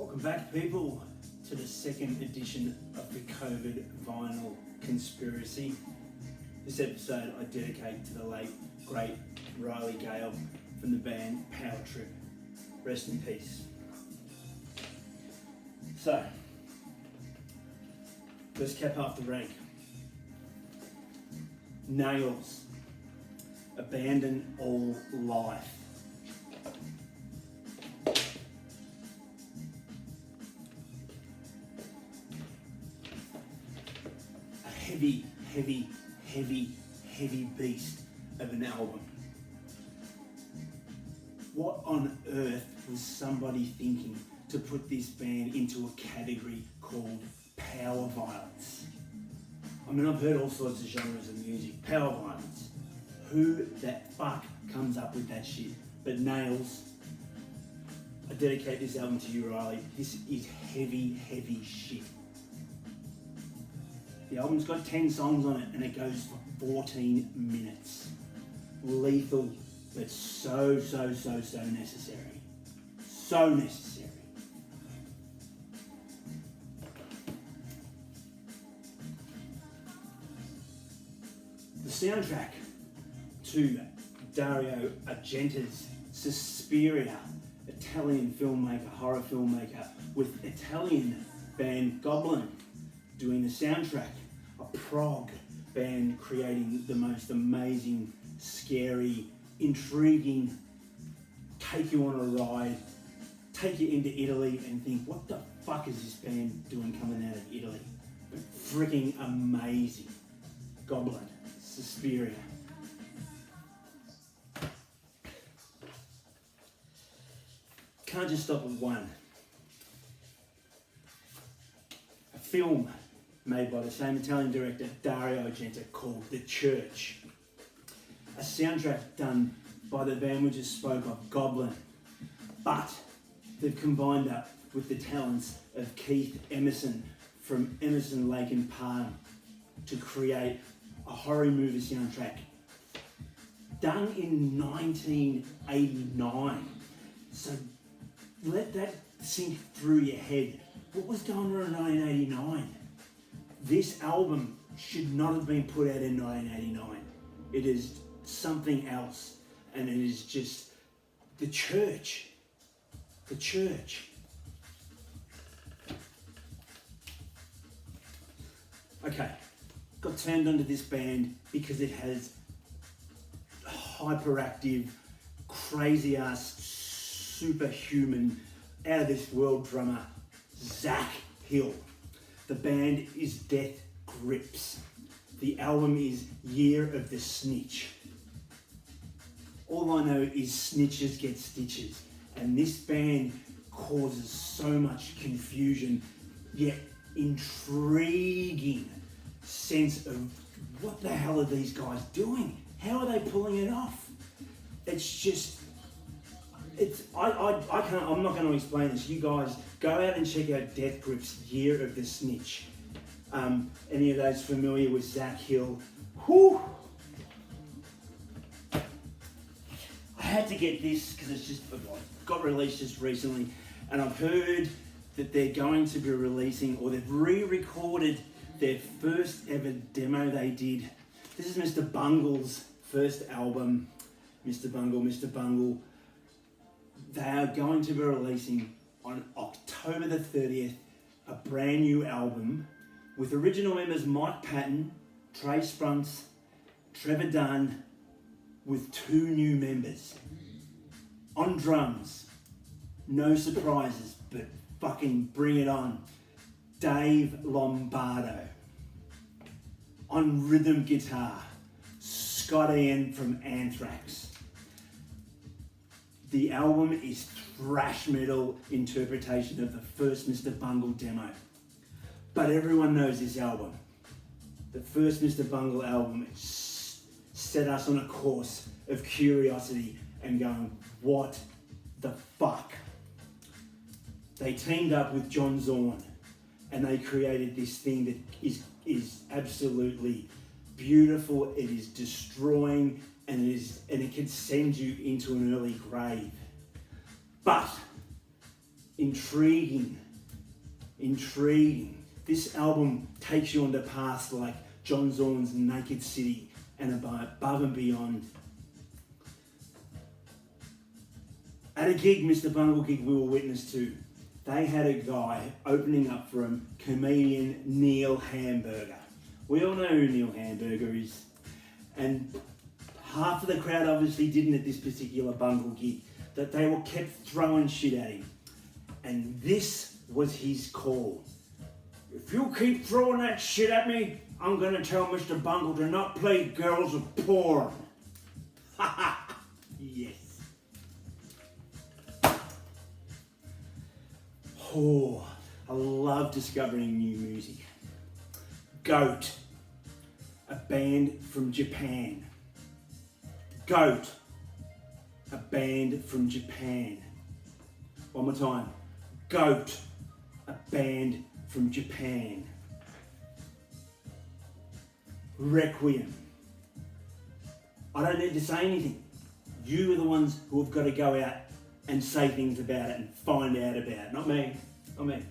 Welcome back, people, to the second edition of the COVID Vinyl Conspiracy. This episode I dedicate to the late, great Riley Gale from the band Power Trip. Rest in peace. So, first cap off the rank. Nails. Abandon all life. Heavy beast of an album. What on earth was somebody thinking to put this band into a category called power violence? I mean, I've heard all sorts of genres of music. Power violence. Who the fuck comes up with that shit? But Nails, I dedicate this album to you, Riley. This is heavy shit. The album's got 10 songs on it and it goes for 14 minutes. Lethal, but so necessary. So necessary. The soundtrack to Dario Argento's Suspiria, Italian filmmaker, horror filmmaker, with Italian band Goblin doing the soundtrack, a prog band creating the most amazing, scary, intriguing, take you on a ride, take you into Italy and think, what the fuck is this band doing coming out of Italy? But freaking amazing. Goblin, Suspiria. Can't just stop at one. A film made by the same Italian director, Dario Argento, called The Church. A soundtrack done by the band we just spoke of, Goblin. But they've combined that with the talents of Keith Emerson from Emerson, Lake and Palm to create a horror movie soundtrack done in 1989. So let that sink through your head. What was going on in 1989? This album should not have been put out in 1989. It is something else, and it is just The Church. The Church. Okay, got turned onto this band because it has hyperactive, crazy ass, superhuman, out of this world drummer, Zach Hill. The band is Death Grips. The album is Year of the Snitch. All I know is snitches get stitches. And this band causes so much confusion, yet intriguing sense of what the hell are these guys doing? How are they pulling it off? It's just, I'm not going to explain this. You guys go out and check out Death Grips' Year of the Snitch. Any of those familiar with Zach Hill? Whew! I had to get this because it's just got released just recently, and I've heard that they're going to be releasing, or they've re-recorded their first ever demo they did. This is Mr. Bungle's first album. Mr. Bungle. They are going to be releasing on October the 30th a brand new album with original members Mike Patton, Trey Spruance, Trevor Dunn, with 2 new members. On drums, no surprises, but fucking bring it on, Dave Lombardo. On rhythm guitar, Scott Ian from Anthrax. The album is thrash metal interpretation of the first Mr. Bungle demo. But everyone knows this album. The first Mr. Bungle album set us on a course of curiosity and going, what the fuck? They teamed up with John Zorn and they created this thing that is absolutely beautiful. It is destroying, and it can send you into an early grave. But intriguing. This album takes you on the paths like John Zorn's Naked City and above and beyond. At a gig, Mr. Bungle gig we were witness to, they had a guy opening up for him, comedian Neil Hamburger. We all know who Neil Hamburger is. And half of the crowd obviously didn't at this particular Bungle gig, that they were kept throwing shit at him. And this was his call. If you keep throwing that shit at me, I'm gonna tell Mr. Bungle to not play girls of porn. Ha ha! Yes. Oh, I love discovering new music. Goat, a band from Japan. Goat, a band from Japan. One more time. Goat, a band from Japan. Requiem. I don't need to say anything. You are the ones who have got to go out and say things about it and find out about it. Not me. Not me.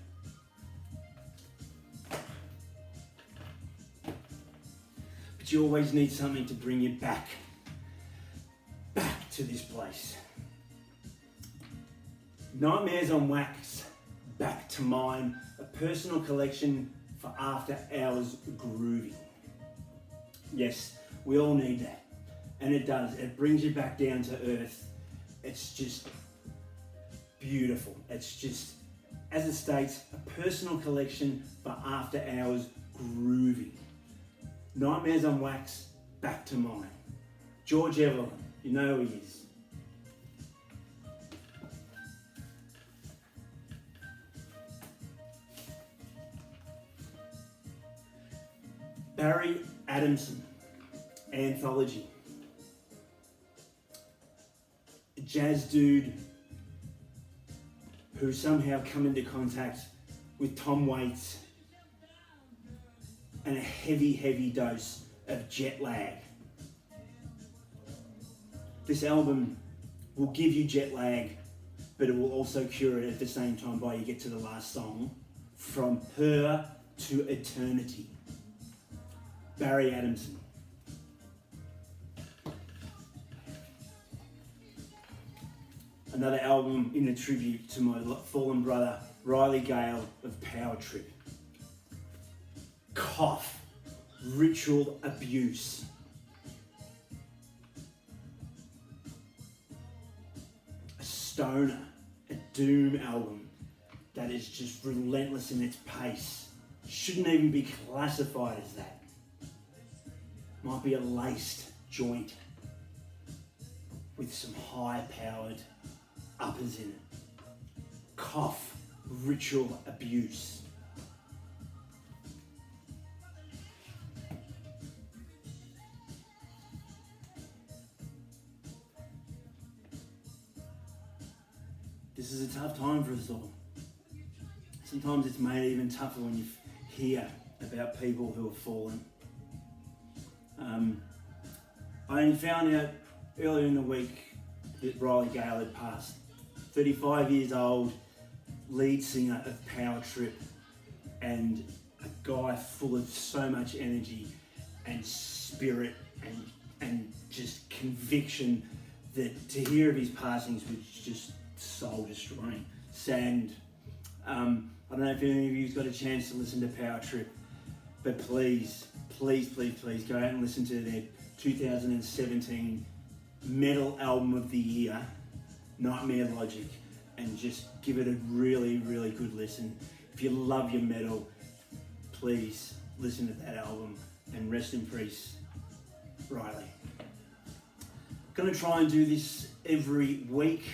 But you always need something to bring you back to this place. Nightmares on Wax, Back to Mine, a personal collection for after hours grooving. Yes, we all need that. And it does. It brings you back down to earth. It's just beautiful. It's just, as it states, a personal collection for after hours grooving. Nightmares on Wax, Back to Mine. George Evelyn, you know who he is. Barry Adamson, Anthology. A jazz dude who somehow come into contact with Tom Waits and a heavy dose of jet lag. This album will give you jet lag, but it will also cure it at the same time by you get to the last song, From Her to Eternity. Barry Adamson. Another album in a tribute to my fallen brother, Riley Gale of Power Trip. Cough, Ritual Abuse. A stoner, a doom album that is just relentless in its pace. Shouldn't even be classified as that. Might be a laced joint with some high-powered uppers in it. Cough, Ritual Abuse. This is a tough time for us all. Sometimes it's made even tougher when you hear about people who have fallen. I only found out earlier in the week that Riley Gale had passed. 35 years old, lead singer of Power Trip, and a guy full of so much energy and spirit and just conviction that to hear of his passings was just soul destroying. Sad. I don't know if any of you've got a chance to listen to Power Trip, but please go out and listen to their 2017 metal album of the year, Nightmare Logic, and just give it a really good listen. If you love your metal, please listen to that album, and rest in peace, Riley. Gonna try and do this every week,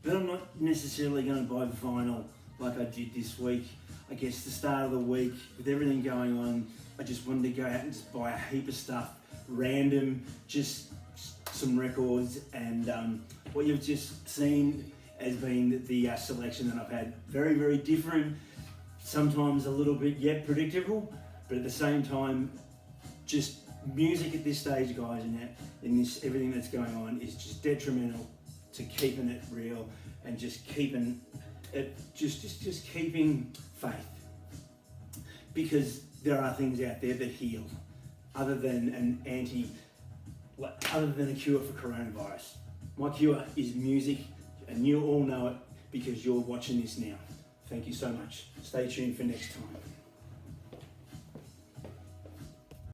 but I'm not necessarily gonna buy vinyl like I did this week. I guess the start of the week, with everything going on, I just wanted to go out and just buy a heap of stuff, random, just some records, and what you've just seen has been the selection that I've had. Very different, sometimes a little bit predictable, but at the same time, just music at this stage, guys, in this everything that's going on is just detrimental to keeping it real and just keeping just keeping faith, because there are things out there that heal, other than a cure for coronavirus. My cure is music, and you all know it because you're watching this now. Thank you so much. Stay tuned for next time.